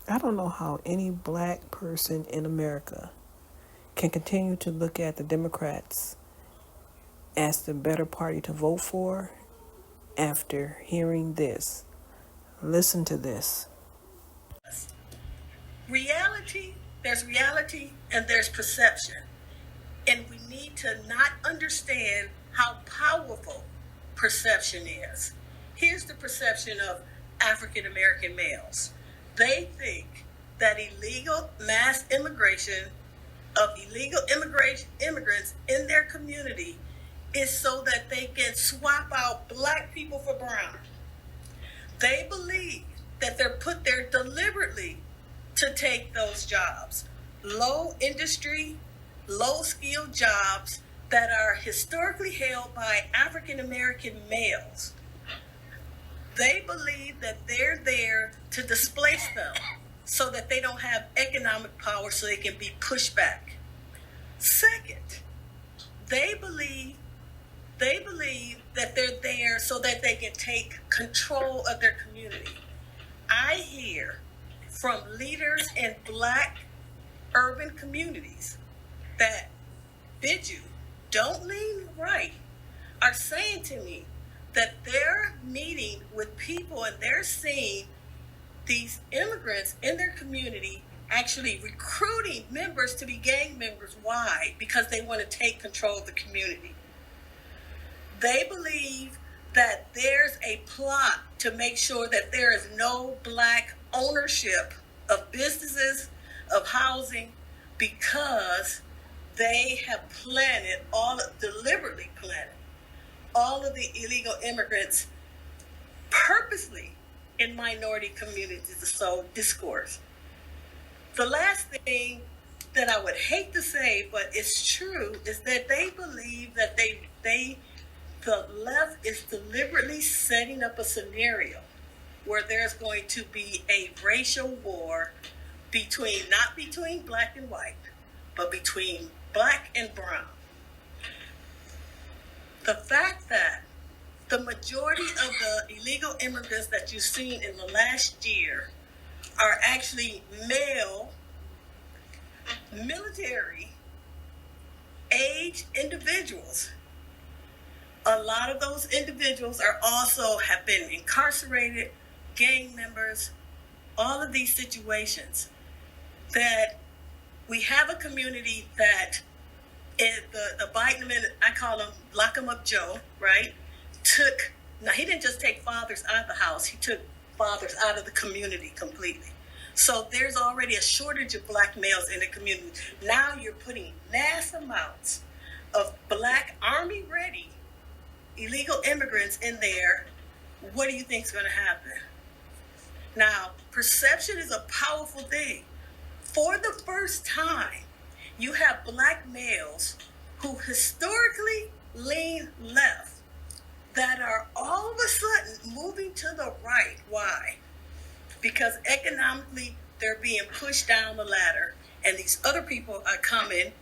I don't know how any black person in America can continue to look at the Democrats as the better party to vote for after hearing this. Listen to this. Reality and there's perception. And we need to not understand how powerful perception is. Here's the perception of African American males. They think that illegal mass immigration of immigrants in their community is so that they can swap out black people for brown. They believe that they're put there deliberately to take those jobs. Low industry, low skilled jobs that are historically held by African American males. They believe that they're there to displace them so that they don't have economic power so they can be pushed back. Second, they believe that they're there so that they can take control of their community. I hear from leaders in black urban communities that bid you don't lean right are saying to me that they're meeting with people and they're seeing these immigrants in their community actually recruiting members to be gang members. Why? Because they want to take control of the community. They believe that there's a plot to make sure that there is no black ownership of businesses, of housing, because they have deliberately planted all of the illegal immigrants purposely in minority communities to sow discourse. The last thing that I would hate to say, but it's true, is that they believe that the left is deliberately setting up a scenario where there's going to be a racial war not between black and white, but between black and brown. The fact that the majority of the illegal immigrants that you've seen in the last year are actually male, military age individuals. A lot of those individuals have been incarcerated, gang members, all of these situations. That we have a community that the Biden, I call him lock him up Joe, right? Now he didn't just take fathers out of the house, he took fathers out of the community completely. So there's already a shortage of black males in the community. Now you're putting mass amounts of black army ready illegal immigrants in there. What do you think is going to happen? Now, perception is a powerful thing. For the first time, you have black males who historically lean left that are all of a sudden moving to the right. Why? Because economically they're being pushed down the ladder, and these other people are coming,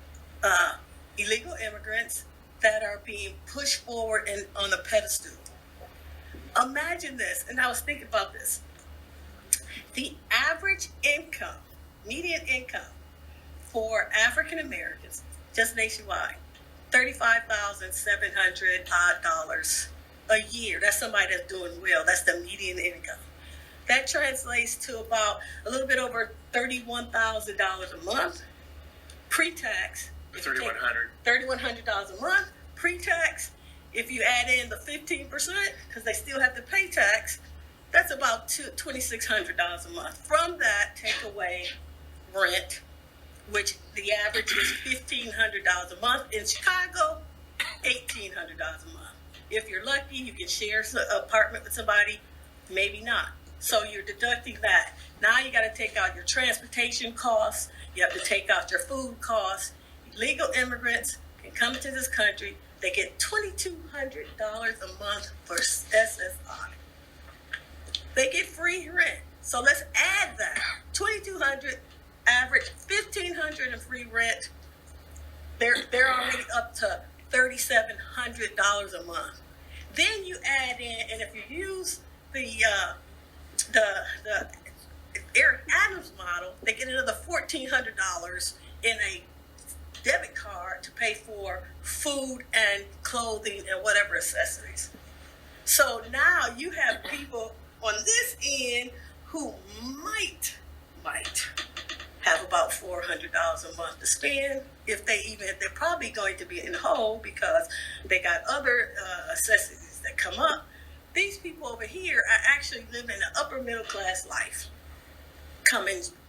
illegal immigrants that are being pushed forward and on a pedestal. Imagine this, and I was thinking about this. The average income, median income for African Americans, just nationwide, $35,700 a year. That's somebody that's doing well. That's the median income. That translates to about a little bit over $31,000 a month pre-tax. $3,100 a month pre-tax. If you add in the 15%, because they still have to pay tax, that's about $2,600 a month. From that, take away rent, which the average is $1,500 a month. In Chicago, $1,800 a month. If you're lucky, you can share an apartment with somebody, maybe not. So you're deducting that. Now you got to take out your transportation costs. You have to take out your food costs. Legal immigrants can come to this country. They get $2,200 a month for SSI. They get free rent. So let's add that. $2,200 average, $1,500 in free rent. They're already up to $3,700 a month. Then you add in, and if you use the Eric Adams' model, they get another $1,400 in a debit card to pay for food and clothing and whatever accessories. So now you have people on this end who might have about $400 a month to spend. If they're probably going to be in the hole because they got other accessories that come up. These people over here are actually living an upper middle class life.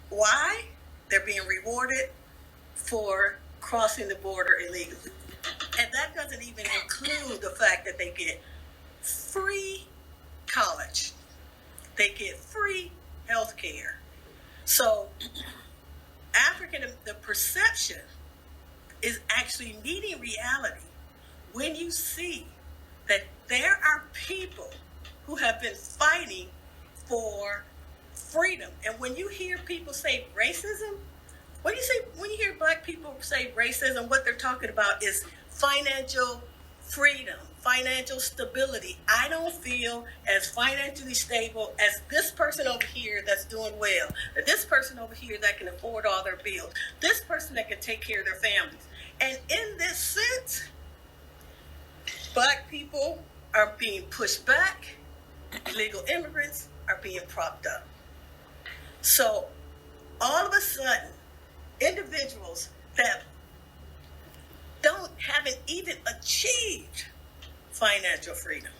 Why? They're being rewarded for crossing the border illegally. And that doesn't even include the fact that they get free college. They get free health care. So the perception is actually meeting reality when you see that there are people who have been fighting for freedom. And when you hear people say racism, when you hear black people say racism, what they're talking about is financial freedom, financial stability. I don't feel as financially stable as this person over here that's doing well, or this person over here that can afford all their bills, this person that can take care of their families. And in this sense, black people are being pushed back, illegal immigrants are being propped up. So all of a sudden, individuals that haven't even achieved financial freedom,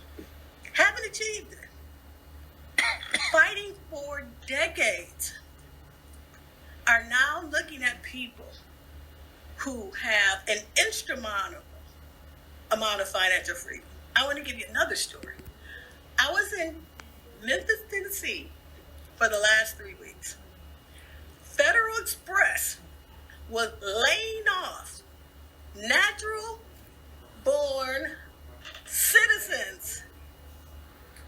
haven't achieved it, fighting for decades, are now looking at people who have an insurmountable amount of financial freedom. I want to give you another story. I was in Memphis, Tennessee for the last 3 weeks. Federal Express was laying off natural born citizens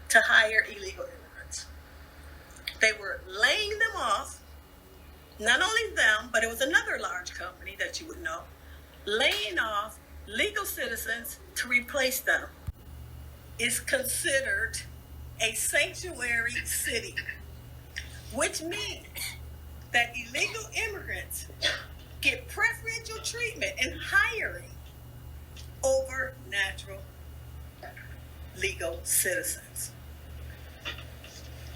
to hire illegal immigrants. They were laying them off, not only them, but it was another large company that you would know, laying off legal citizens to replace them. Is considered a sanctuary city, which means that illegal immigrants get preferential treatment in hiring over natural legal citizens.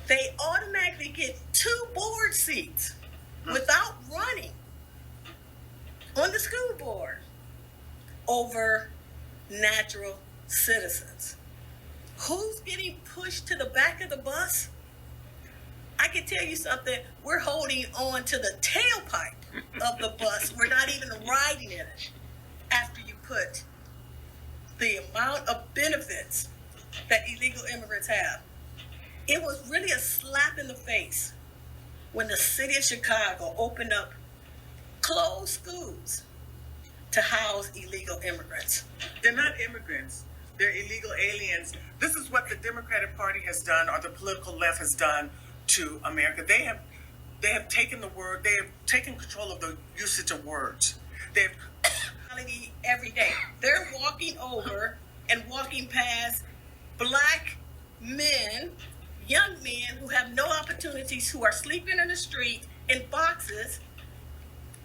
They automatically get 2 board seats without running on the school board over natural citizens. Who's getting pushed to the back of the bus? I can tell you something. We're holding on to the tailpipe of the bus. We're not even riding in it after you put the amount of benefits that illegal immigrants have. It was really a slap in the face when the city of Chicago opened up closed schools to house illegal immigrants. They're not immigrants. They're illegal aliens. This is what the Democratic Party has done, or the political left has done to America. They have taken the word. They have taken control of the usage of words. They've every day. They're walking over and walking past black men, young men who have no opportunities, who are sleeping in the street in boxes,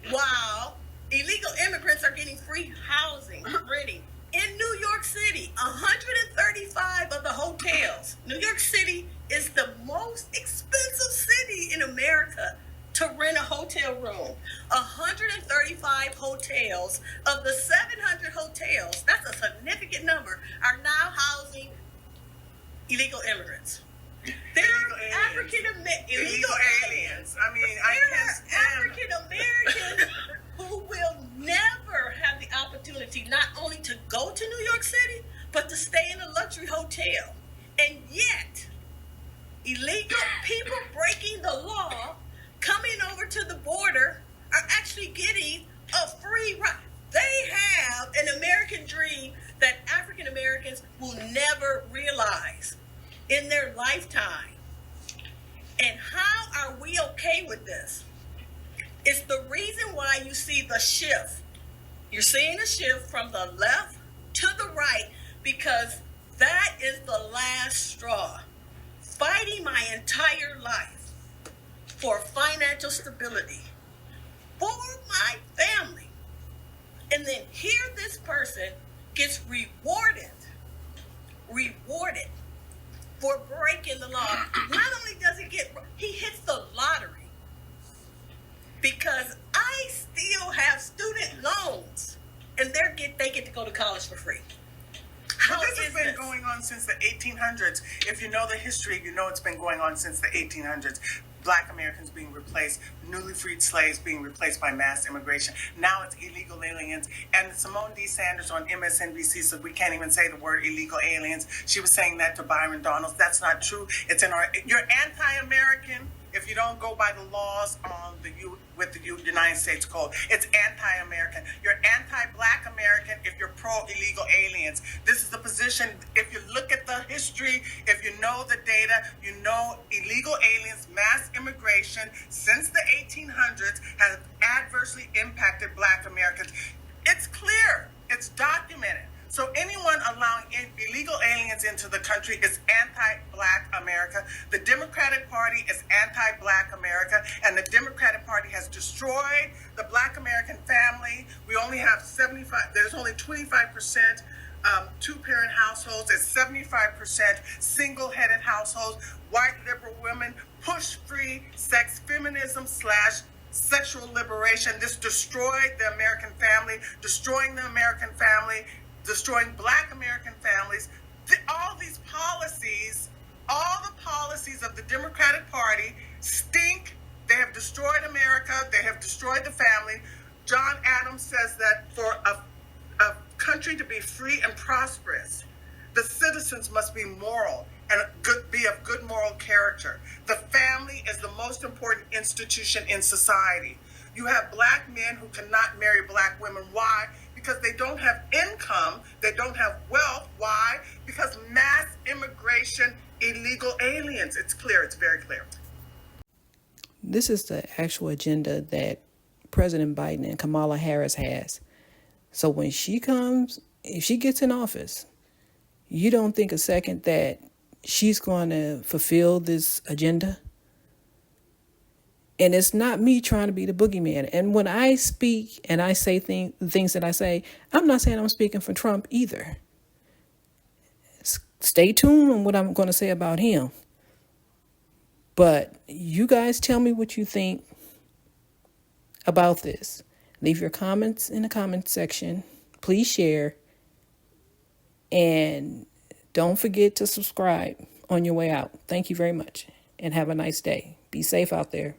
while illegal immigrants are getting free housing, renting. In New York City, 135 of the hotels. New York City is the most expensive city in America to rent a hotel room. 135 hotels of the 700 hotels, that's a significant number, are now housing illegal immigrants. They're illegal aliens. I mean, I can't stand African Americans who will never have the opportunity not only to go to New York City, but to stay in a luxury hotel. And yet, illegal people breaking the law, coming over to the border, are actually getting a free ride. They have an American dream that African Americans will never realize in their lifetime. And how are we okay with this? It's the reason why you see the shift. You're seeing a shift from the left to the right, because that is the last straw. Fighting my entire life for financial stability for my family. And then here this person gets rewarded for breaking the law. Not only does he hits the lottery, because I still have student loans and they get to go to college for free. But this has been going on since the 1800s. If you know the history, you know it's been going on since the 1800s. Black Americans being replaced, newly freed slaves being replaced by mass immigration. Now it's illegal aliens. And Simone D. Sanders on MSNBC said we can't even say the word illegal aliens. She was saying that to Byron Donalds. That's not true. You're anti-American if you don't go by the laws on with the United States Code. It's anti-American. You're anti-Black American if you're pro-illegal aliens. This is the position. If you look at the history, if you know the data, you know illegal aliens, mass immigration since the 1800s has adversely impacted Black Americans. It's clear. It's documented. So anyone allowing illegal aliens into the country is anti-Black America. The Democratic Party is anti-Black America, and the Democratic Party has destroyed the Black American family. We only have 75, there's only 25% two-parent households, and 75% single-headed households. White liberal women push free sex feminism / sexual liberation. This destroyed the American family, destroying the American family, destroying Black American families. All these policies, all the policies of the Democratic Party stink. They have destroyed America. They have destroyed the family. John Adams says that for a country to be free and prosperous, the citizens must be moral and be of good moral character. The family is the most important institution in society. You have Black men who cannot marry Black women. Why? Because they don't have income, they don't have wealth. Why? Because mass immigration, illegal aliens. It's clear, it's very clear. This is the actual agenda that President Biden and Kamala Harris has. So when she comes, if she gets in office, you don't think a second that she's going to fulfill this agenda? And it's not me trying to be the boogeyman. And when I speak and I say things that I say, I'm not saying I'm speaking for Trump either. Stay tuned on what I'm going to say about him. But you guys tell me what you think about this. Leave your comments in the comment section. Please share. And don't forget to subscribe on your way out. Thank you very much. And have a nice day. Be safe out there.